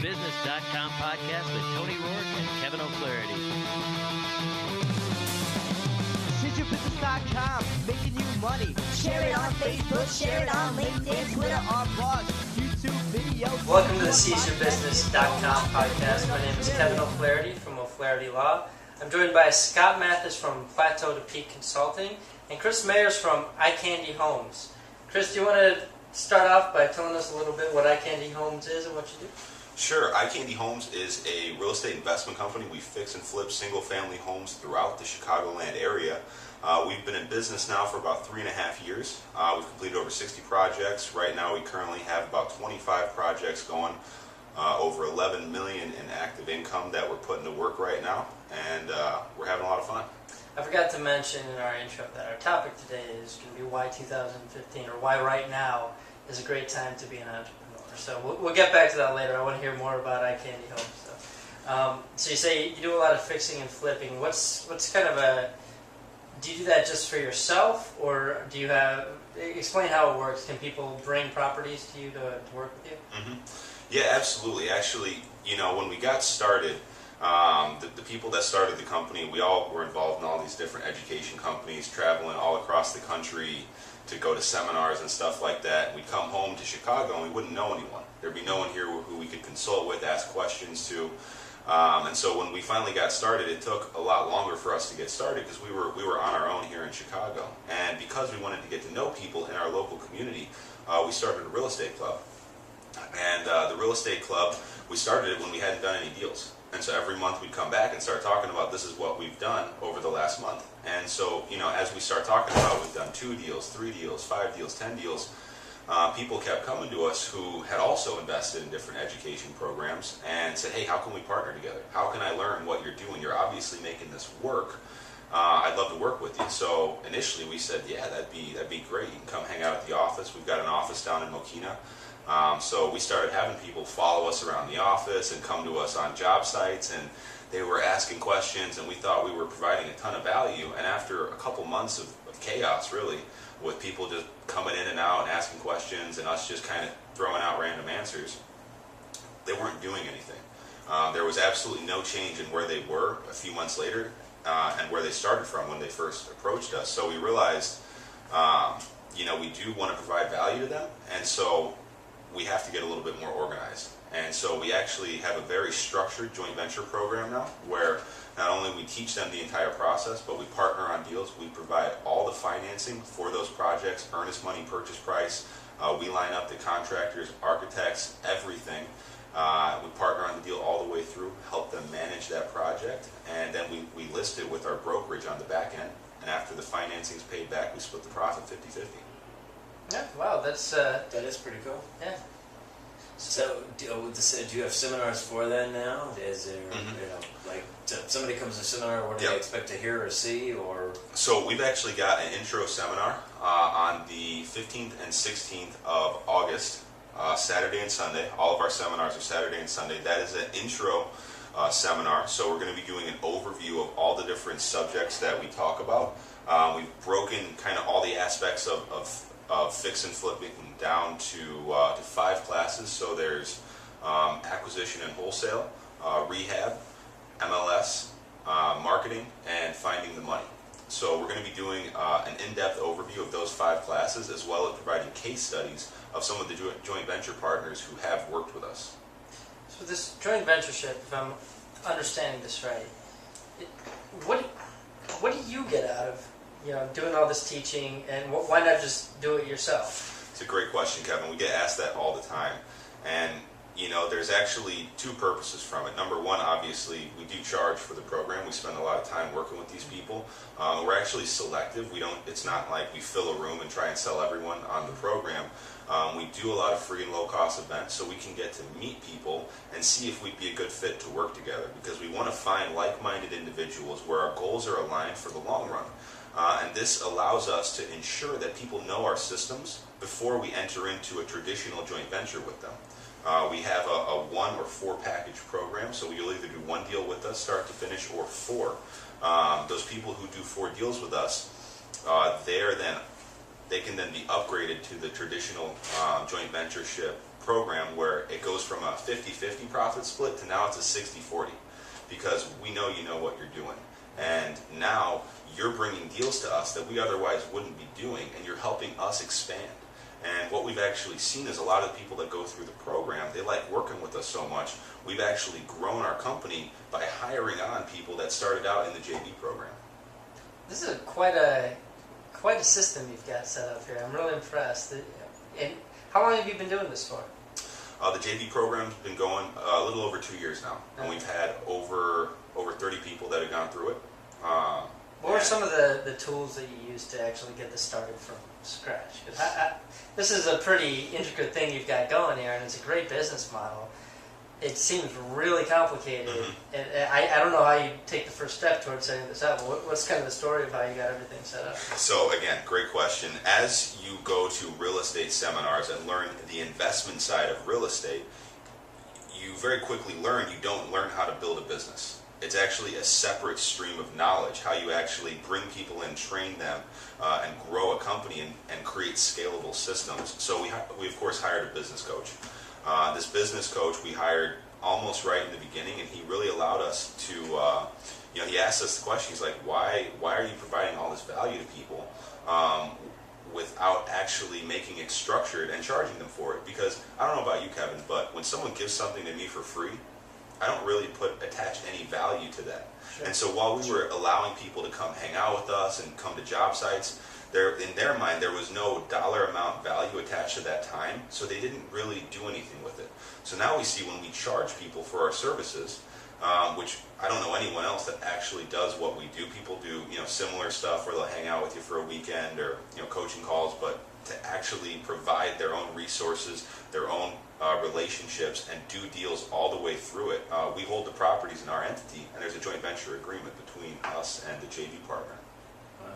SeizeYourBusiness.com podcast with Tony Rourke and Kevin O'Flaherty. SeizeYourBusiness.com, making you money. Share it on Facebook, share it on LinkedIn, Twitter, our blogs, YouTube videos. Welcome to the SeizeYourBusiness.com podcast. My name is Kevin O'Flaherty from O'Flaherty Law. I'm joined by Scott Mathis from Plateau to Peak Consulting and Chris Mayrs from iCandy Homes. Chris, do you want to start off by telling us a little bit what iCandy Homes is and what you do? Sure. iCandy Homes is a real estate investment company. We fix and flip single-family homes throughout the Chicagoland area. We've been in business now for about 3.5 years. We've completed over 60 projects. Right now we currently have about 25 projects going, over $11 million in active income that we're putting to work right now, and we're having a lot of fun. I forgot to mention in our intro that our topic today is going to be why 2015, or why right now is a great time to be an entrepreneur. So we'll get back to that later. I want to hear more about iCandy Homes. So you say you do a lot of fixing and flipping. What's kind of do you do that just for yourself, or do you explain how it works? Can people bring properties to you to work with you? Mm-hmm. Yeah, absolutely. Actually, when we got started, the people that started the company, we all were involved in all these different education companies, traveling all across the country to go to seminars and stuff like that. We'd come home to Chicago and we wouldn't know anyone. There'd be no one here who we could consult with, ask questions to. And so when we finally got started, it took a lot longer for us to get started because we were on our own here in Chicago. And because we wanted to get to know people in our local community, we started a real estate club. And the real estate club, we started it when we hadn't done any deals. And so every month we'd come back and start talking about this is what we've done over the last month. And so, as we start talking about we've done 2 deals, 3 deals, 5 deals, 10 deals, people kept coming to us who had also invested in different education programs and said, hey, how can we partner together? How can I learn what you're doing? You're obviously making this work. I'd love to work with you. So initially we said, yeah, that'd be great. You can come hang out at the office. We've got an office down in Mokina. So we started having people follow us around the office and come to us on job sites, and they were asking questions, and we thought we were providing a ton of value. And after a couple months of chaos, really, with people just coming in and out and asking questions and us just kind of throwing out random answers, they weren't doing anything. There was absolutely no change in where they were a few months later and where they started from when they first approached us. So we realized, we do want to provide value to them, and so we have to get a little bit more organized. And so we actually have a very structured joint venture program now where not only we teach them the entire process, but we partner on deals. We provide all the financing for those projects, earnest money, purchase price. We line up the contractors, architects, everything. We partner on the deal all the way through, help them manage that project, and then we list it with our brokerage on the back end. And after the financing is paid back, we split the profit 50-50. Yeah, wow, that is pretty cool. Yeah. So, do you have seminars for that now? Is there, somebody comes to seminar, what do they expect to hear or see, or? So we've actually got an intro seminar on the 15th and 16th of August, Saturday and Sunday. All of our seminars are Saturday and Sunday. That is an intro seminar. So we're going to be doing an overview of all the different subjects that we talk about. We've broken kind of all the aspects of fix and flipping down to 5 classes. So there's acquisition and wholesale, rehab, MLS, marketing, and finding the money. So we're going to be doing an in-depth overview of those 5 classes, as well as providing case studies of some of the joint venture partners who have worked with us. So this joint ventureship, if I'm understanding this right, what do you get out of doing all this teaching, and why not just do it yourself? It's a great question, Kevin. We get asked that all the time. And, there's actually 2 purposes from it. Number one, obviously, we do charge for the program. We spend a lot of time working with these people. We're actually selective. It's not like we fill a room and try and sell everyone on the program. We do a lot of free and low-cost events so we can get to meet people and see if we'd be a good fit to work together, because we want to find like-minded individuals where our goals are aligned for the long run. And this allows us to ensure that people know our systems before we enter into a traditional joint venture with them. We have a 1 or 4 package program, so you'll either do 1 deal with us, start to finish, or 4. Those people who do 4 deals with us, they can then be upgraded to the traditional joint ventureship program, where it goes from a 50-50 profit split to now it's a 60-40, because we know you know what you're doing. And now you're bringing deals to us that we otherwise wouldn't be doing, and you're helping us expand. And what we've actually seen is a lot of the people that go through the program, they like working with us so much, we've actually grown our company by hiring on people that started out in the JV program. This is quite a system you've got set up here. I'm really impressed. And how long have you been doing this for? The JV program's been going a little over 2 years now, and we've had over 30 people that have gone through it. What are some of the tools that you use to actually get this started from scratch? 'Cause this is a pretty intricate thing you've got going here, and it's a great business model. It seems really complicated, and I don't know how you take the first step towards setting this up. What's kind of the story of how you got everything set up? So again, great question. As you go to real estate seminars and learn the investment side of real estate, you very quickly learn you don't learn how to build a business. It's actually a separate stream of knowledge, how you actually bring people in, train them, and grow a company and create scalable systems. So we of course hired a business coach. This business coach we hired almost right in the beginning, and he really allowed us to, he asked us the question, he's like, why are you providing all this value to people without actually making it structured and charging them for it? Because I don't know about you, Kevin, but when someone gives something to me for free, I don't really attach any value to that. Sure. And so while we were allowing people to come hang out with us and come to job sites, in their mind there was no dollar amount value attached to that time, so they didn't really do anything with it. So now we see when we charge people for our services, which I don't know anyone else that actually does what we do. People do similar stuff where they'll hang out with you for a weekend or coaching calls, but to actually provide their own resources, their own relationships, and do deals all the way through it. We hold the properties in our entity, and there's a joint venture agreement between us and the JV partner. Wow.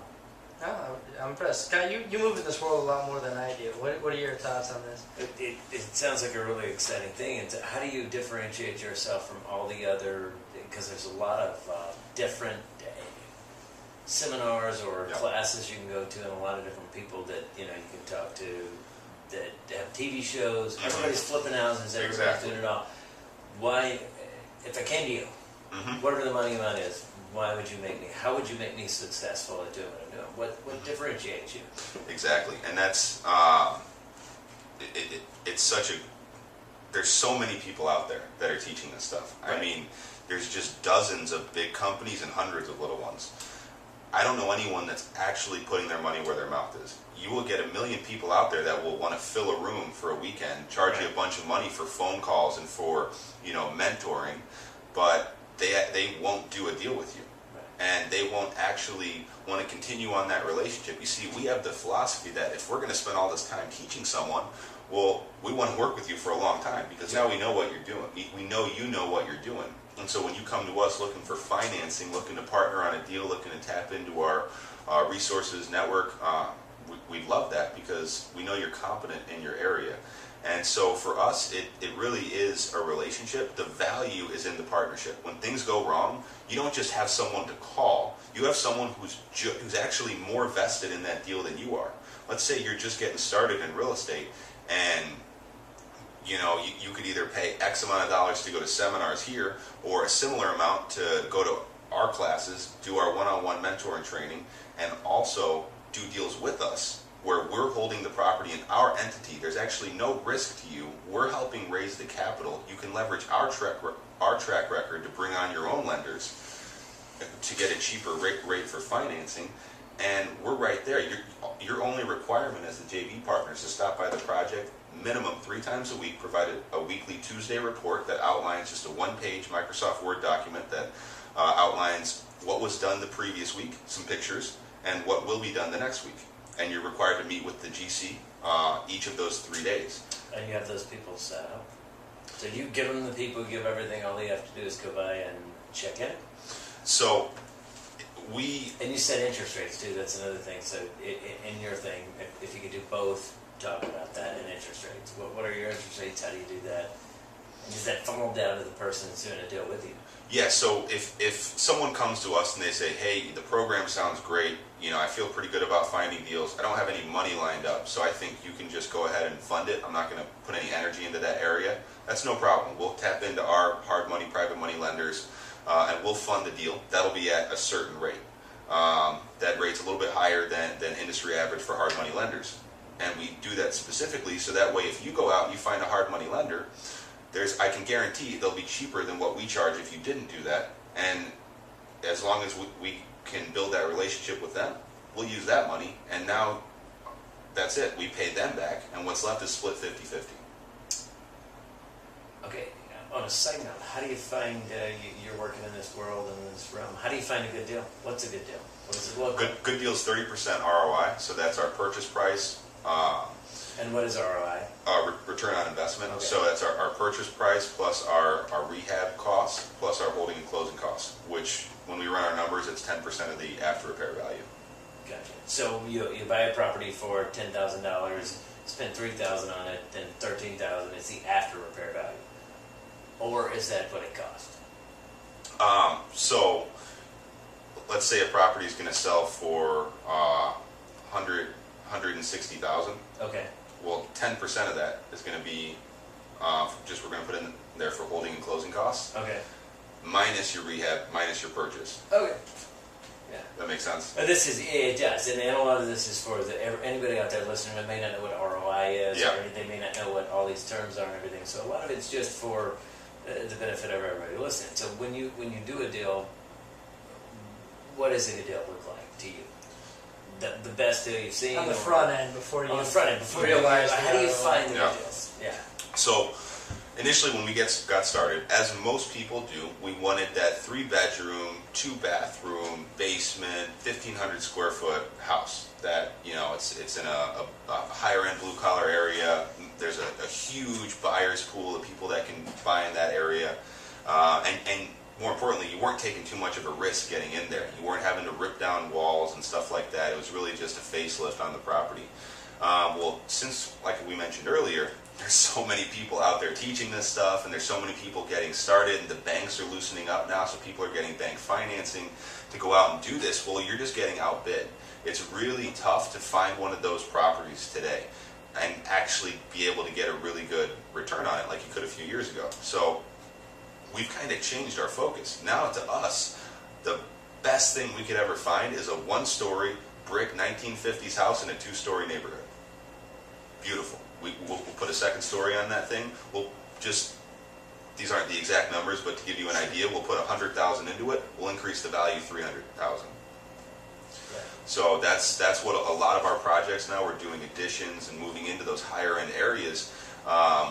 Oh, I'm impressed. Scott, you move in this world a lot more than I do. What are your thoughts on this? It sounds like a really exciting thing. And how do you differentiate yourself from all the other, because there's a lot of different seminars or classes you can go to, and a lot of different people that you can talk to that have TV shows. Everybody's flipping houses, everybody's doing it all. Why, if I came to you, whatever the money amount is, why would you make me? How would you make me successful at doing what I'm doing? What differentiates you? Exactly, and that's it's such a. There's so many people out there that are teaching this stuff. Right. I mean, there's just dozens of big companies and hundreds of little ones. I don't know anyone that's actually putting their money where their mouth is. You will get a million people out there that will want to fill a room for a weekend, charge you a bunch of money for phone calls and for mentoring, but they won't do a deal with you, and they won't actually want to continue on that relationship. You see, we have the philosophy that if we're going to spend all this time teaching someone, well, we want to work with you for a long time, because now we know what you're doing. We know you know what you're doing. And so when you come to us looking for financing, looking to partner on a deal, looking to tap into our resources network, we love that, because we know you're competent in your area. And so for us, it really is a relationship. The value is in the partnership. When things go wrong, you don't just have someone to call. You have someone who's actually more vested in that deal than you are. Let's say you're just getting started in real estate, and you could either pay X amount of dollars to go to seminars here, or a similar amount to go to our classes, do our one-on-one mentoring training, and also do deals with us, where we're holding the property in our entity. There's actually no risk to you. We're helping raise the capital. You can leverage our track record to bring on your own lenders to get a cheaper rate for financing, and we're right there. Your only requirement as a JV partner is to stop by the project minimum 3 times a week, provide a weekly Tuesday report that outlines just a one-page Microsoft Word document that outlines what was done the previous week, some pictures, and what will be done the next week. And you're required to meet with the GC each of those 3 days. And you have those people set up. So you give them the people, give everything, all they have to do is go by and check in? So And you said interest rates too, that's another thing. So in your thing, if you could do both, talk about that and interest rates. What are your interest rates? How do you do that? And does that funnel down to the person that's doing a deal with you? Yeah, so if someone comes to us and they say, hey, the program sounds great, I feel pretty good about finding deals, I don't have any money lined up, so I think you can just go ahead and fund it. I'm not going to put any energy into that area. that's no problem. We'll tap into our hard money, private money lenders, and we'll fund the deal. That'll be at a certain rate. That rate's a little bit higher than industry average for hard money lenders. And we do that specifically so that way if you go out and you find a hard money lender, I can guarantee they'll be cheaper than what we charge if you didn't do that. And as long as we can build that relationship with them, we'll use that money, and now that's it. We pay them back, and what's left is split 50-50. Okay, on a side note, how do you find, you're working in this world and in this realm, how do you find a good deal? What's a good deal? What does it look like? Good deal is 30% ROI, so that's our purchase price. And what is ROI? Return on investment. Okay. So that's our purchase price plus our rehab costs plus our holding and closing costs, which when we run our numbers, it's 10% of the after repair value. Gotcha. So you buy a property for $10,000, spend $3,000 on it, then $13,000 is the after repair value, or is that what it cost? So let's say a property is going to sell for $160,000. Okay. Well, 10% of that is going to be we're going to put in there for holding and closing costs, minus your rehab, minus your purchase. Okay. Yeah. That makes sense. But it does, and a lot of this is for anybody out there listening that may not know what ROI is, Yeah. or they may not know what all these terms are and everything. So a lot of it's just for the benefit of everybody listening. So when you do a deal, what does a good deal look like to you? The best deal you've seen On the front end before you realize. How do you ROI. find the Yeah. good deals? Yeah. So initially when we got started, as most people do, we wanted that 3-bedroom, 2-bathroom, basement, 1,500 square foot house. That, it's in a higher end blue collar area. There's a huge buyer's pool of people that can buy in that area, and more importantly, you weren't taking too much of a risk getting in there. You weren't having to rip down walls and stuff like that. It was really just a facelift on the property. Well, since, like we mentioned earlier, there's so many people out there teaching this stuff, and there's so many people getting started, and the banks are loosening up now, so people are getting bank financing to go out and do this. Well, you're just getting outbid. It's really tough to find one of those properties today and actually be able to get a really good return on it like you could a few years ago. So we've kind of changed our focus. Now to us, the best thing we could ever find is a 1-story brick 1950s house in a 2-story neighborhood. Beautiful. We'll put a 2nd story on that thing. These aren't the exact numbers, but to give you an idea, we'll put $100,000 into it. We'll increase the value $300,000. So that's what a lot of our projects now, we're doing additions and moving into those higher end areas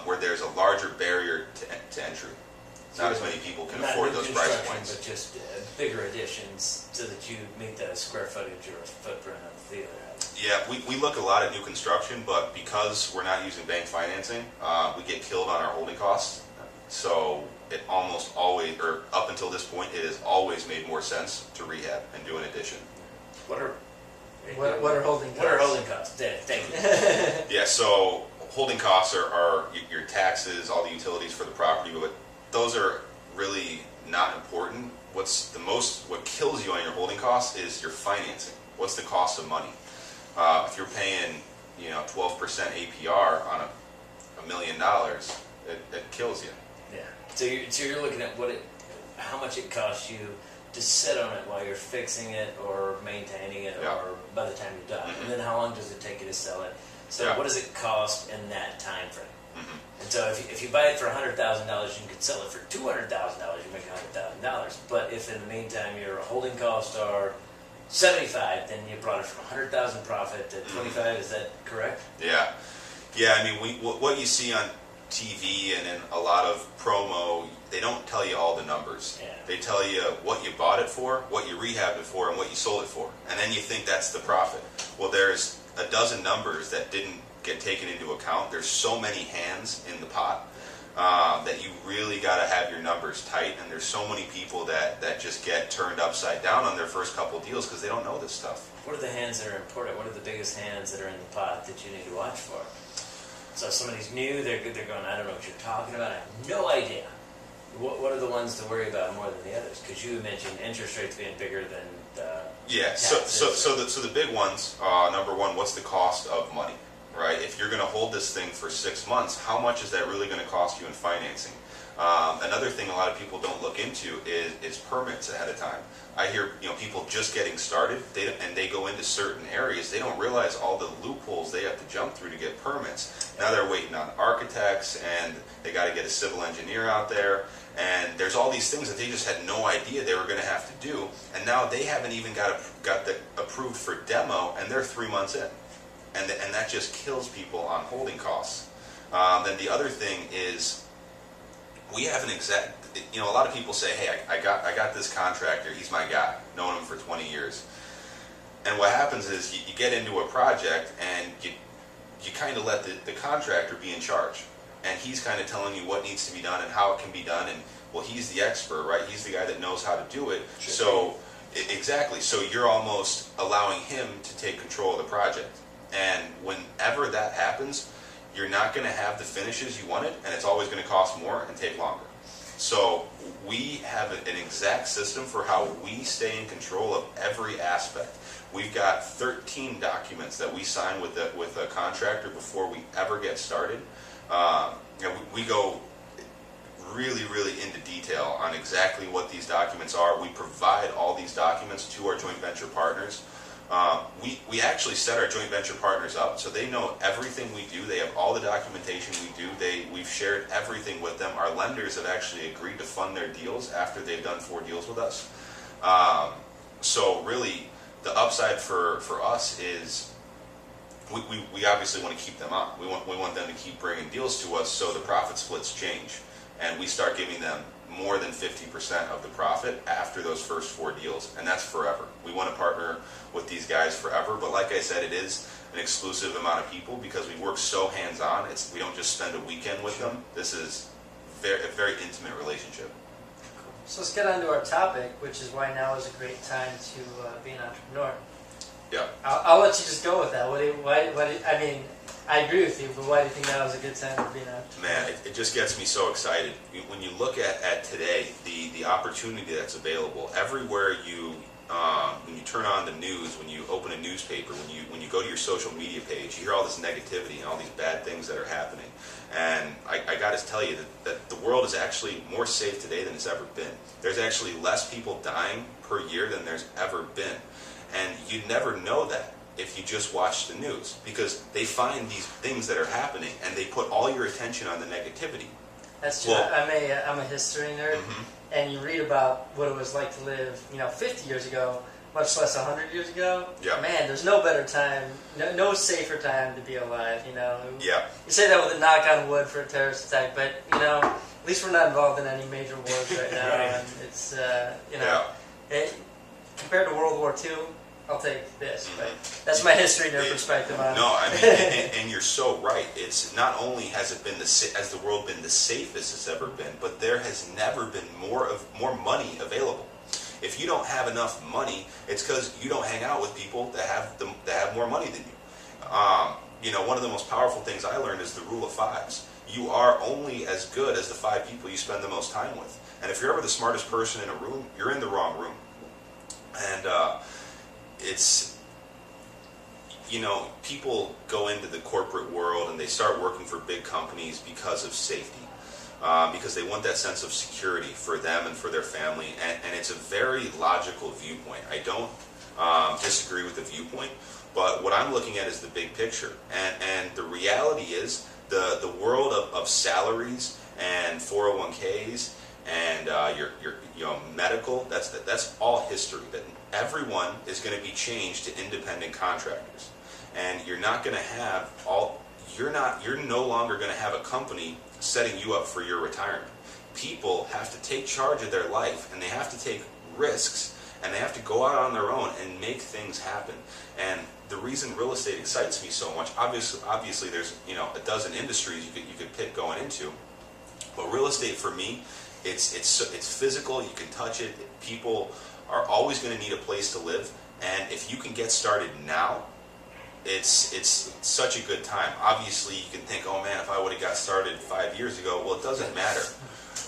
where there's a larger barrier to entry. Not as many people can afford those price points. But just bigger additions so that you meet the square footage or footprint of the other house. Yeah, we look a lot at new construction, but because we're not using bank financing, we get killed on our holding costs. So it almost always, or up until this point, it has always made more sense to rehab and do an addition. What are holding costs? What are holding costs? Thank you. Yeah, so holding costs are your taxes, all the utilities for the property, but those are really not important. What kills you on your holding costs is your financing. What's the cost of money? If you're paying 12% APR on $1 million, it kills you. Yeah. So you're looking at how much it costs you to sit on it while you're fixing it or maintaining it, Yeah. or by the time you're done, and then how long does it take you to sell it? So Yeah. what does it cost in that time frame? Mm-hmm. And so if you buy it for $100,000, you can sell it for $200,000. You make $100,000. But if in the meantime your holding costs are $75,000, then you brought it from $100,000 profit to $25,000. Is that correct? Yeah. I mean, what you see on TV and in a lot of promo, they don't tell you all the numbers. Yeah. They tell you what you bought it for, what you rehabbed it for, and what you sold it for, and then you think that's the profit. Well, there's a dozen numbers that didn't get taken into account. There's so many hands in the pot that you really got to have your numbers tight, and there's so many people that just get turned upside down on their first couple deals because they don't know this stuff. What are the hands that are important? What are the biggest hands that are in the pot that you need to watch for? So if somebody's new, they're going, I don't know what you're talking about, I have no idea. What are the ones to worry about more than the others? Because you mentioned interest rates being bigger than the Yeah, taxes. so the big ones, number one, what's the cost of money? right? If you're going to hold this thing for 6 months, how much is that really going to cost you in financing? Another thing a lot of people don't look into is permits ahead of time. I hear people just getting started, and they go into certain areas. They don't realize all the loopholes they have to jump through to get permits. Now they're waiting on architects, and they got to get a civil engineer out there. And there's all these things that they just had no idea they were going to have to do. And now they haven't even got the approved for demo, and they're 3 months in. And that just kills people on holding costs. Then the other thing is, we have an exact, a lot of people say, hey, I got this contractor, he's my guy, known him for 20 years. And what happens is you get into a project and you kind of let the contractor be in charge. And he's kind of telling you what needs to be done and how it can be done. And, well, he's the expert, right? He's the guy that knows how to do it. Sure. So, exactly. So you're almost allowing him to take control of the project. And whenever that happens, you're not going to have the finishes you wanted, and it's always going to cost more and take longer. So we have an exact system for how we stay in control of every aspect. We've got 13 documents that we sign with a contractor before we ever get started. We go really, really into detail on exactly what these documents are. We provide all these documents to our joint venture partners. We actually set our joint venture partners up so they know everything we do. They have all the documentation we do. We've shared everything with them. Our lenders have actually agreed to fund their deals after they've done 4 deals with us. So really, the upside for us is we obviously want to keep them on. We want them to keep bringing deals to us, so the profit splits change, and we start giving them more than 50% of the profit after those first 4 deals, and that's forever. We want to partner with these guys forever, but like I said, it is an exclusive amount of people because we work so hands-on. We don't just spend a weekend with them. This is a very intimate relationship. So let's get on to our topic, which is why now is a great time to be an entrepreneur. Yeah. I'll let you just go with that. I mean, I agree with you, but why do you think now is a good time to be an entrepreneur? Man, it just gets me so excited. When you look at today, the opportunity that's available everywhere when you turn on the news, when you open a newspaper, when you go to your social media page, you hear all this negativity and all these bad things that are happening. And I got to tell you that the world is actually more safe today than it's ever been. There's actually less people dying per year than there's ever been. And you'd never know that if you just watch the news, because they find these things that are happening and they put all your attention on the negativity. That's true. Well, I'm a history nerd, mm-hmm. and you read about what it was like to live, 50 years ago, much less 100 years ago. Yeah. Man, there's no better time, no safer time to be alive. Yeah. You say that with a knock on wood for a terrorist attack, but at least we're not involved in any major wars right now, Right. and it's compared to World War II. I'll take this, but that's my history nerd perspective on it. No, I mean, and you're so right. It's not only has the world been the safest it's ever been, but there has never been more money available. If you don't have enough money, it's because you don't hang out with people that have more money than you. One of the most powerful things I learned is the rule of 5s. You are only as good as the 5 people you spend the most time with. And if you're ever the smartest person in a room, you're in the wrong room. And it's, people go into the corporate world and they start working for big companies because of safety, because they want that sense of security for them and for their family, and it's a very logical viewpoint. I don't disagree with the viewpoint, but what I'm looking at is the big picture, and the reality is the world of salaries and 401ks and your medical, that's all history. That everyone is going to be changed to independent contractors, and you're not going to have you're no longer going to have a company setting you up for your retirement. People have to take charge of their life, and they have to take risks, and they have to go out on their own and make things happen. And the reason real estate excites me so much, obviously there's a dozen industries you could pick going into, but real estate for me, it's physical. You can touch it. People are always going to need a place to live, and if you can get started now, it's such a good time. Obviously, you can think, oh man, if I would have got started 5 years ago, well, it doesn't matter.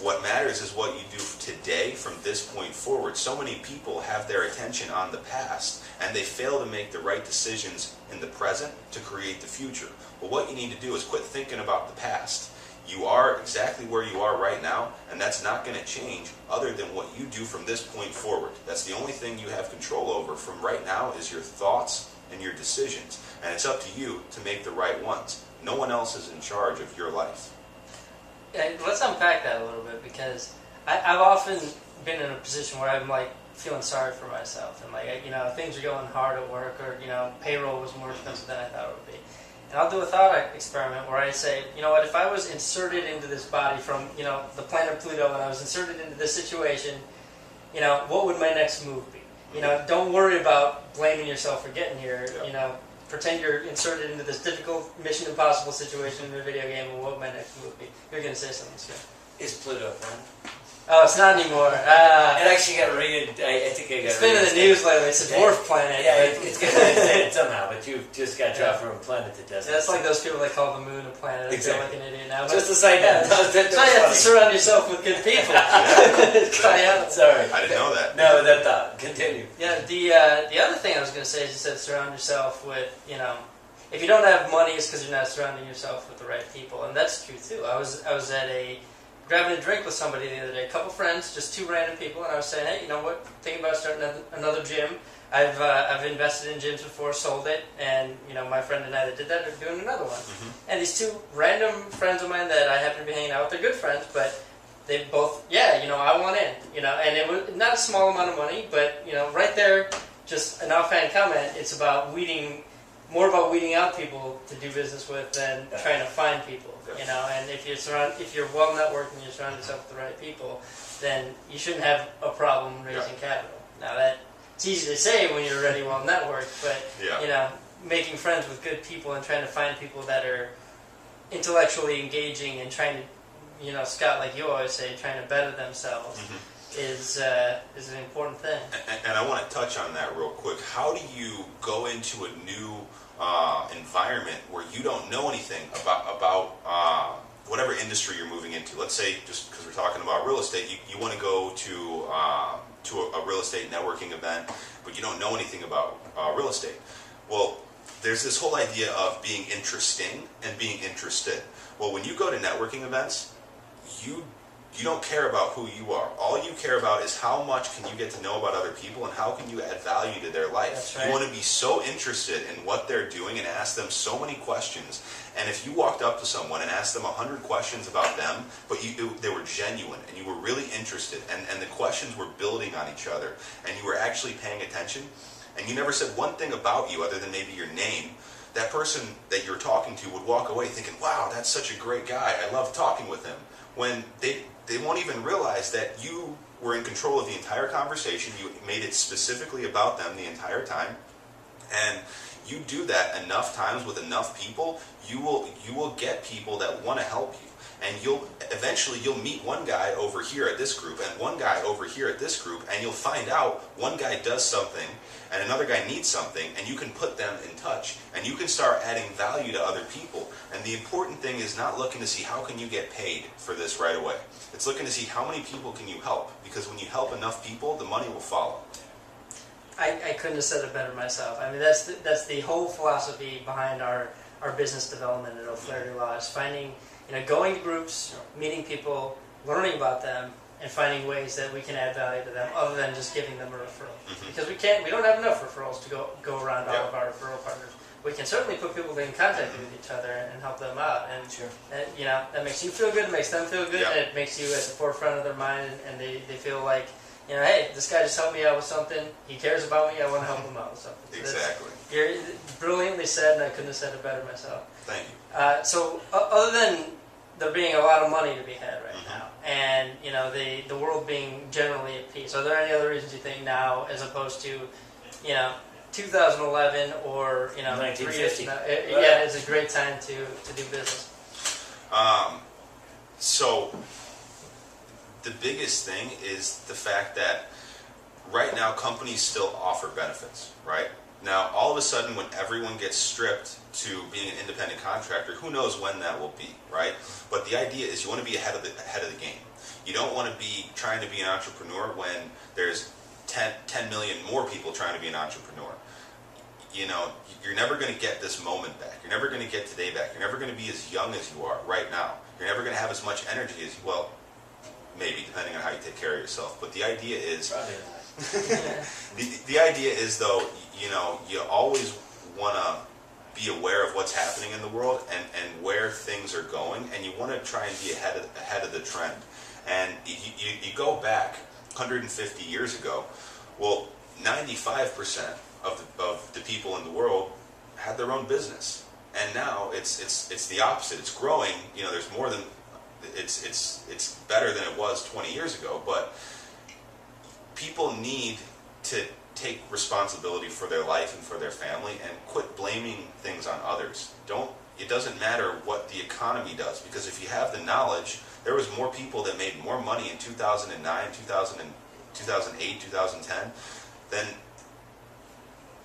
What matters is what you do today from this point forward. So many people have their attention on the past and they fail to make the right decisions in the present to create the future. Well, what you need to do is quit thinking about the past. You are exactly where you are right now, and that's not going to change other than what you do from this point forward. That's the only thing you have control over from right now is your thoughts and your decisions. And it's up to you to make the right ones. No one else is in charge of your life. Yeah, let's unpack that a little bit, because I've often been in a position where I'm like feeling sorry for myself, and like, you know, things are going hard at work, or, you know, payroll was more expensive than I thought it would be. And I'll do a thought experiment where I say, you know what, if I was inserted into this body from, you know, the planet Pluto, and I was inserted into this situation, you know, what would my next move be? You know, don't worry about blaming yourself for getting here. Yeah. You know, pretend you're inserted into this difficult Mission Impossible situation in a video game, and what would my next move be? You're going to say something soon. Is Pluto fun? Oh, it's not anymore. It actually got rated. I think I got. It's been in the news lately. It's a dwarf planet. Yeah, it's getting reinstated somehow, but you've just got dropped from a planet that doesn't. That's like those people that call the moon a planet. I feel like an idiot now. Just a side note. That's why you have to surround yourself with good people. Sorry. I didn't know that. No, that thought. Continue. Yeah, the other thing I was going to say is you said surround yourself with, you know, if you don't have money, it's because you're not surrounding yourself with the right people, and that's true too. I was at grabbing a drink with somebody the other day, a couple friends, just two random people, and I was saying, hey, you know what, thinking about starting another gym. I've invested in gyms before, sold it, and, you know, my friend and I that did that are doing another one. Mm-hmm. And these two random friends of mine that I happen to be hanging out with, they're good friends, but they both, yeah, you know, I want in, you know, and it was not a small amount of money, but, you know, right there, just an offhand comment, it's about more about weeding out people to do business with than trying to find people, you know. And if you're well networked and you surround yourself with the right people, then you shouldn't have a problem raising capital. Now it's easy to say when you're already well networked, but you know, making friends with good people and trying to find people that are intellectually engaging and trying to, you know, Scott, like you always say, trying to better themselves. Is an important thing. And I want to touch on that real quick. How do you go into a new environment where you don't know anything about whatever industry you're moving into? Let's say, just because we're talking about real estate, you want to go to a real estate networking event, but you don't know anything about real estate. Well, there's this whole idea of being interesting and being interested. Well, when you go to networking events, you don't care about who you are. All you care about is how much can you get to know about other people and how can you add value to their life. That's right. You want to be so interested in what they're doing and ask them so many questions. And if you walked up to someone and asked them 100 questions about them, but they were genuine and you were really interested and the questions were building on each other and you were actually paying attention and you never said one thing about you other than maybe your name, that person that you're talking to would walk away thinking, wow, that's such a great guy. I love talking with him. When they won't even realize that you were in control of the entire conversation. You made it specifically about them the entire time. And you do that enough times with enough people, you will get people that want to help you. And eventually you'll meet one guy over here at this group and one guy over here at this group, and you'll find out one guy does something and another guy needs something, and you can put them in touch and you can start adding value to other people. And the important thing is not looking to see how can you get paid for this right away. It's looking to see how many people can you help, because when you help enough people, the money will follow. I couldn't have said it better myself. I mean, that's the whole philosophy behind our business development at O'Flaherty Law, is finding, you know, going to groups, meeting people, learning about them, and finding ways that we can add value to them other than just giving them a referral. Because we don't have enough referrals to go around all of our referral partners. We can certainly put people in contact with each other and help them out. And, you know, that makes you feel good, it makes them feel good, and it makes you at the forefront of their mind, and they feel like, you know, hey, this guy just helped me out with something. He cares about me. I want to help him out with something. Exactly. You're brilliantly said, and I couldn't have said it better myself. Thank you. So, other than there being a lot of money to be had right now, and, you know, the world being generally at peace, are there any other reasons you think now, as opposed to, you know, 2011 or, you know, 1950? Yeah, it's a great time to do business. So the biggest thing is the fact that right now companies still offer benefits, right? Now, all of a sudden, when everyone gets stripped to being an independent contractor, who knows when that will be, right? But the idea is you want to be ahead of the game. You don't want to be trying to be an entrepreneur when there's 10 million more people trying to be an entrepreneur. You know, you're never going to get this moment back. You're never going to get today back. You're never going to be as young as you are right now. You're never going to have as much energy as, well, maybe, depending on how you take care of yourself. But the idea is, the idea is, though, you know, you always want to be aware of what's happening in the world and where things are going, and you want to try and be ahead of the trend. And you go back 150 years ago, well, 95% of the people in the world had their own business, and now it's the opposite. It's growing. You know, there's more than it's better than it was 20 years ago, but people need to take responsibility for their life and for their family and quit blaming things on others. It doesn't matter what the economy does, because if you have the knowledge, there was more people that made more money in 2009, 2008, 2010 than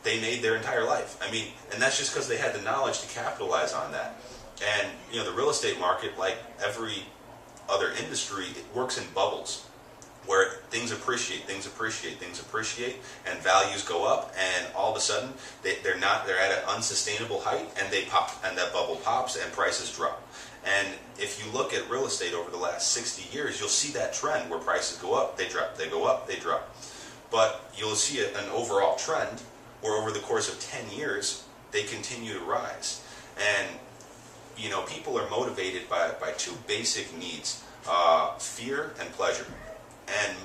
they made their entire life. I mean, and that's just because they had the knowledge to capitalize on that. And, you know, the real estate market, like every other industry, it works in bubbles, where things appreciate, and values go up, and all of a sudden they're at an unsustainable height, and they pop, and that bubble pops, and prices drop. And if you look at real estate over the last 60 years, you'll see that trend where prices go up, they drop, they go up, they drop. But you'll see an overall trend where over the course of 10 years, they continue to rise. And, you know, people are motivated by two basic needs, fear and pleasure. And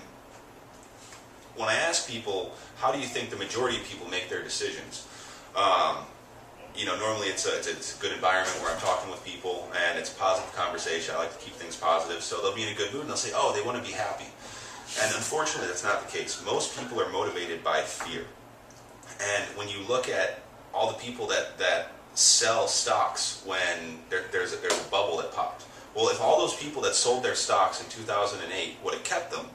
when I ask people, how do you think the majority of people make their decisions? You know, normally it's a good environment where I'm talking with people and it's a positive conversation. I like to keep things positive, so they'll be in a good mood and they'll say, oh, they want to be happy. And unfortunately, that's not the case. Most people are motivated by fear. And when you look at all the people that sell stocks when there's a bubble that popped, well, if all those people that sold their stocks in 2008 would have kept them,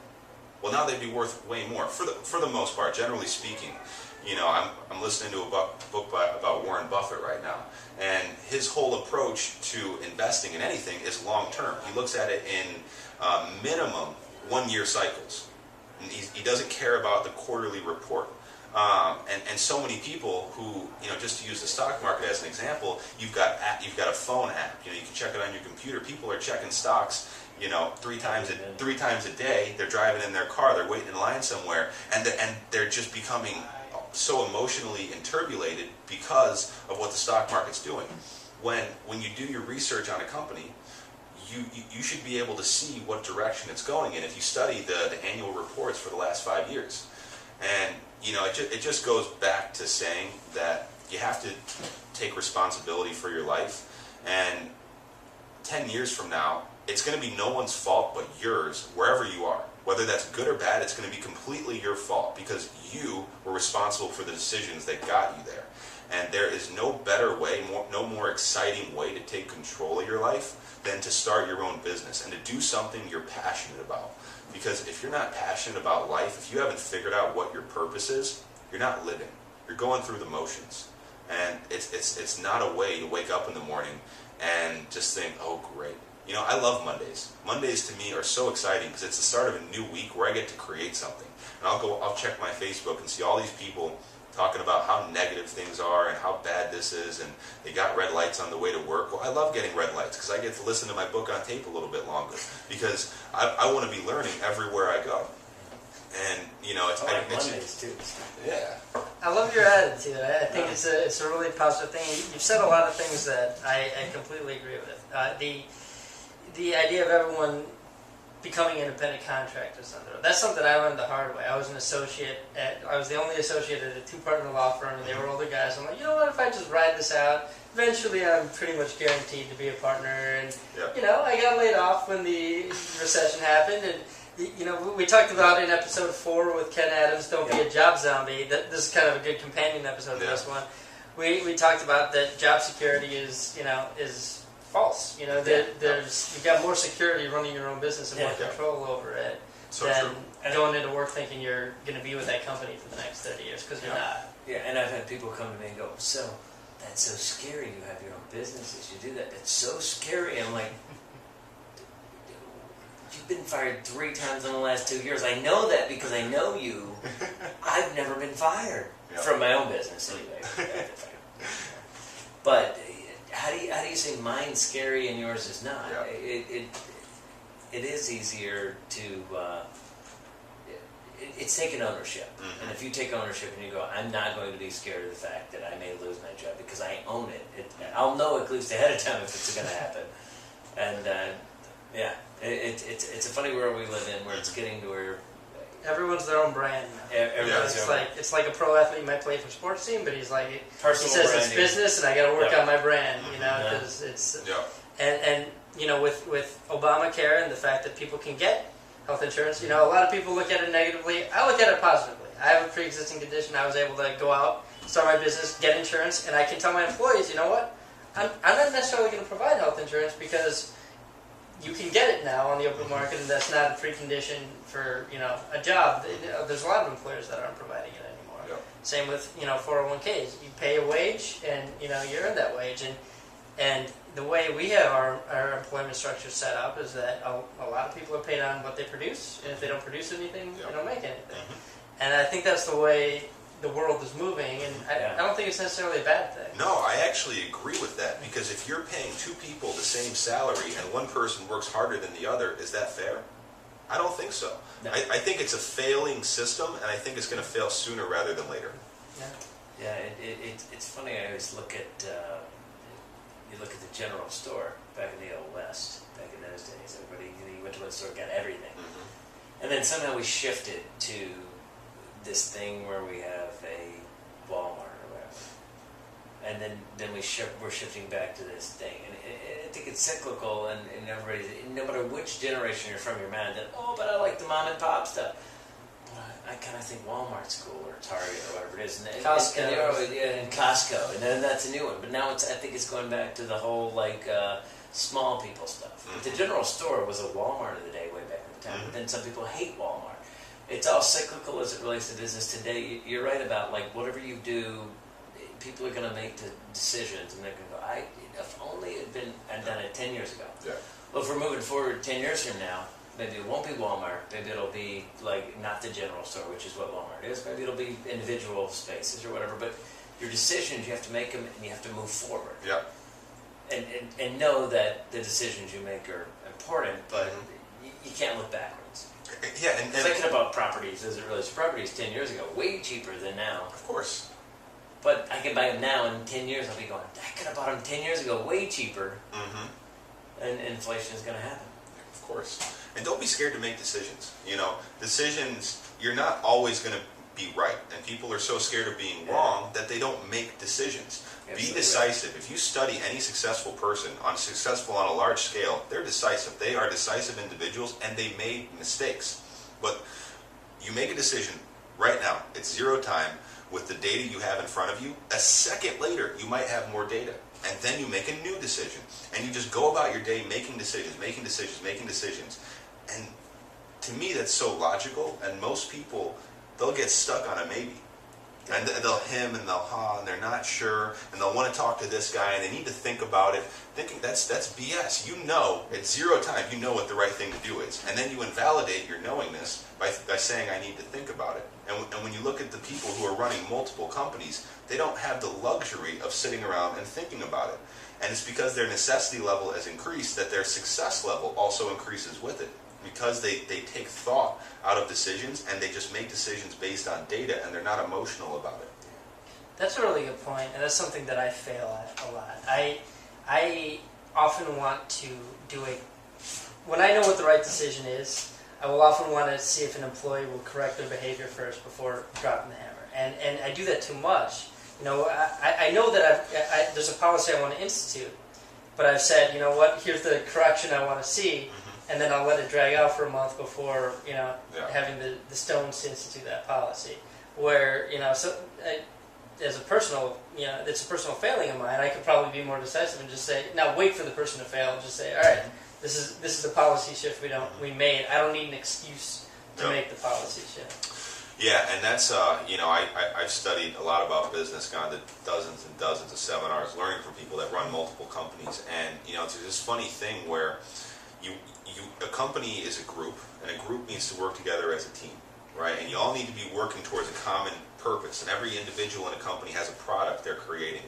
well, now they'd be worth way more, for the most part, generally speaking. You know, I'm listening to a book about Warren Buffett right now, and his whole approach to investing in anything is long term. He looks at it in minimum 1 year cycles. And he doesn't care about the quarterly report. And so many people who, you know, just to use the stock market as an example, you've got a phone app. You know, you can check it on your computer. People are checking stocks, you know, three times a day. They're driving in their car. They're waiting in line somewhere, and they're just becoming so emotionally turbulated because of what the stock market's doing. When you do your research on a company, you should be able to see what direction it's going in if you study the annual reports for the last 5 years. And, you know, it just goes back to saying that you have to take responsibility for your life. And 10 years from now, it's going to be no one's fault but yours, wherever you are. Whether that's good or bad, it's going to be completely your fault because you were responsible for the decisions that got you there. And there is no better way, no more exciting way to take control of your life than to start your own business and to do something you're passionate about. Because if you're not passionate about life, if you haven't figured out what your purpose is, you're not living. You're going through the motions. And it's not a way to wake up in the morning and just think, oh, great. You know, I love Mondays. Mondays to me are so exciting because it's the start of a new week where I get to create something. And I'll check my Facebook and see all these people talking about how negative things are and how bad this is, and they got red lights on the way to work. Well, I love getting red lights because I get to listen to my book on tape a little bit longer because I want to be learning everywhere I go. And, you know, it's Mondays too. Yeah. I love your attitude. I think it's a really positive thing. You've said a lot of things that I completely agree with. The idea of everyone becoming independent contractors. That's something I learned the hard way. I was the only associate at a 2-partner law firm, and they were older guys. I'm like, you know what, if I just ride this out, eventually I'm pretty much guaranteed to be a partner. And, you know, I got laid off when the recession happened. And, you know, we talked about in episode 4 with Ken Adams, Don't Be a Job Zombie. This is kind of a good companion episode to this one. We talked about that job security is false. You know, you've got more security running your own business and more control over it than going into work thinking you're going to be with that company for the next 30 years, because you're not. Yeah, and I've had people come to me and go, so, that's so scary, you have your own businesses, you do that, it's so scary. I'm like, you've been fired 3 times in the last 2 years. I know that because I know you. I've never been fired from my own business anyway. But how do you say mine's scary and yours is not? It is easier to. It's taking ownership, and if you take ownership and you go, I'm not going to be scared of the fact that I may lose my job because I own it. I'll know at least ahead of time if it's going to happen. And it's a funny world we live in where it's getting to where everyone's their own brand now. It's like a pro athlete might play for a sports team, but he says it's business and I got to work on my brand, because it's and with Obamacare and the fact that people can get health insurance, a lot of people look at it negatively. I look at it positively. I have a pre-existing condition. I was able to go out, start my business, get insurance, and I can tell my employees, you know what? I'm not necessarily going to provide health insurance because you can get it now on the open market, and that's not a precondition for a job. There's a lot of employers that aren't providing it anymore. Yep. Same with 401ks. You pay a wage, and you earn that wage, and the way we have our employment structure set up is that a lot of people are paid on what they produce, and if they don't produce anything, they don't make anything. And I think that's the way the world is moving, and I don't think it's necessarily a bad thing. No, I actually agree with that, because if you're paying 2 people the same salary and one person works harder than the other, is that fair? I don't think so. No. I think it's a failing system, and I think it's going to fail sooner rather than later. It's funny. I always look at you look at the general store back in the old West, back in those days. Everybody, you went to one store, got everything, and then somehow we shifted to this thing where we have a Walmart or whatever, and then we're shifting back to this thing, and I think it's cyclical, and everybody, no matter which generation you're from, you're mad that, but I like the mom and pop stuff. I kind of think Walmart's cool, or Target, or whatever it is, and Costco, and Costco, and then that's a new one. But now I think it's going back to the whole small people stuff. But the general store was a Walmart of the day way back in the time. But then some people hate Walmart. It's all cyclical as it relates to business today. You're right about whatever you do, people are going to make the decisions, and they're going to go, if only it had been done it 10 years ago. Yeah. Well, if we're moving forward 10 years from now, maybe it won't be Walmart. Maybe it'll be not the general store, which is what Walmart is. Maybe it'll be individual spaces or whatever. But your decisions, you have to make them, and you have to move forward. Yeah. And know that the decisions you make are important, but you can't look backwards. Yeah, and thinking about properties as it relates to properties 10 years ago, way cheaper than now. Of course. But I can buy them now, and in 10 years I'll be going, I could have bought them 10 years ago, way cheaper. And inflation is going to happen. Of course. And don't be scared to make decisions. Decisions, you're not always going to be right. And people are so scared of being wrong that they don't make decisions. Absolutely. Be decisive. Right. If you study any successful person, successful on a large scale, they're decisive. They are decisive individuals, and they made mistakes. But you make a decision right now. It's zero time with the data you have in front of you. A second later, you might have more data. And then you make a new decision. And you just go about your day making decisions. And to me, that's so logical. And most people, they'll get stuck on a maybe. And they'll hem and they'll ha, and they're not sure. And they'll want to talk to this guy, and they need to think about it. Thinking that's BS. At zero time, you know what the right thing to do is. And then you invalidate your knowingness by saying, I need to think about it. And when you look at the people who are running multiple companies, they don't have the luxury of sitting around and thinking about it. And it's because their necessity level has increased that their success level also increases with it. Because they take thought out of decisions, and they just make decisions based on data, and they're not emotional about it. That's a really good point, and that's something that I fail at a lot. I often want to when I know what the right decision is, I will often want to see if an employee will correct their behavior first before dropping the hammer. And I do that too much. I know that there's a policy I want to institute, but I've said, here's the correction I want to see. And then I'll let it drag out for a month before, having the stones to institute that policy. Where, as a personal, it's a personal failing of mine, I could probably be more decisive and just say, now wait for the person to fail and just say, all right, this is the policy shift we made. I don't need an excuse to make the policy shift. Yeah, and that's, I've studied a lot about business, gone to dozens and dozens of seminars, learning from people that run multiple companies. And, it's this funny thing where, a company is a group, and a group needs to work together as a team, right? And you all need to be working towards a common purpose, and every individual in a company has a product they're creating,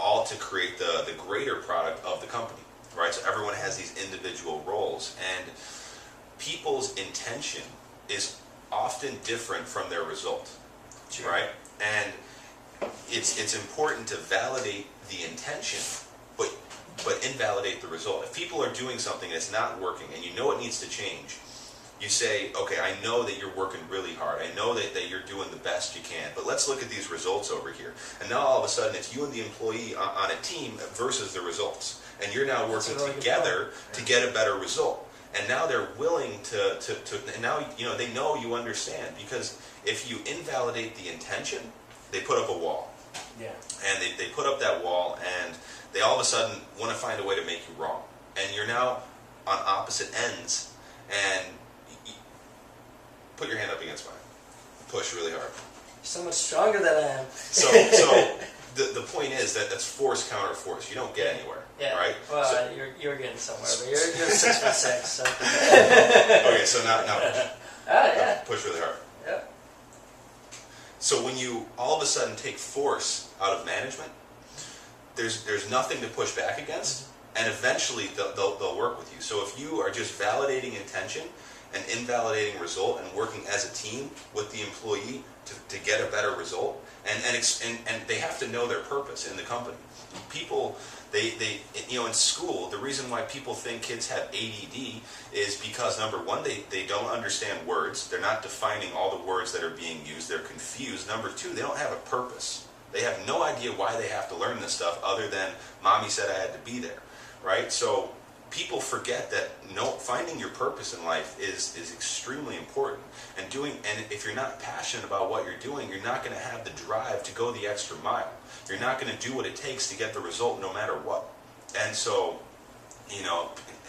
all to create the greater product of the company, right? So everyone has these individual roles, and people's intention is often different from their result, Sure. right? And it's important to validate the intention, but invalidate the result. If people are doing something that's not working and you know it needs to change, you say, okay, I know that you're working really hard. I know that you're doing the best you can, but let's look at these results over here. And now all of a sudden it's you and the employee on a team versus the results. And you're now working together to get a better result. And now they're willing to and now they know you understand, because if you invalidate the intention, they put up a wall. Yeah. And they put up that wall, and they all of a sudden want to find a way to make you wrong. And you're now on opposite ends, and put your hand up against mine. Push really hard. You're so much stronger than I am. So the point is that's force counter force. You don't get anywhere, Yeah. right? Well, So, you're getting somewhere, but you're 6'6", so. okay, so now push. Yeah. Push really hard. Yeah. So when you all of a sudden take force out of management, there's nothing to push back against, and eventually they'll work with you. So if you are just validating intention and invalidating result and working as a team with the employee to get a better result, and they have to know their purpose in the company. People, they in school, the reason why people think kids have ADD is because, number one, they don't understand words. They're not defining all the words that are being used. They're confused. Number two, they don't have a purpose. They have no idea why they have to learn this stuff other than mommy said I had to be there, right? So people forget that finding your purpose in life is extremely important. And if you're not passionate about what you're doing, you're not going to have the drive to go the extra mile. You're not going to do what it takes to get the result no matter what. And so,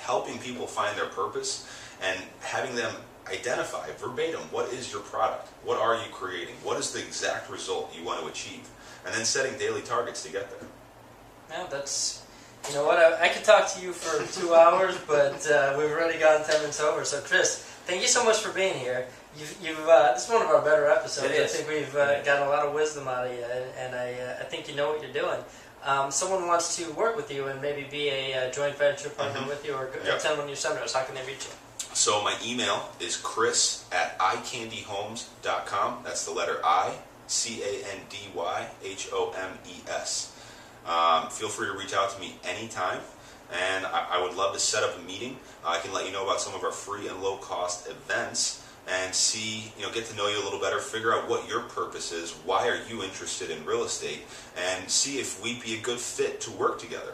helping people find their purpose and having them identify verbatim, what is your product? What are you creating? What is the exact result you want to achieve? And then setting daily targets to get there. Yeah, that's... You know what? I could talk to you for 2 hours, but we've already gotten 10 minutes over. So, Chris, thank you so much for being here. This is one of our better episodes. I think we've gotten a lot of wisdom out of you, and I think you know what you're doing. Someone wants to work with you and maybe be a joint venture partner with you, or attend one of your seminars. How can they reach you? So my email is chris@icandyhomes.com. That's the letter I, CANDYHOMES. Feel free to reach out to me anytime, and I would love to set up a meeting. I can let you know about some of our free and low-cost events, and see, get to know you a little better, figure out what your purpose is, why are you interested in real estate, and see if we'd be a good fit to work together.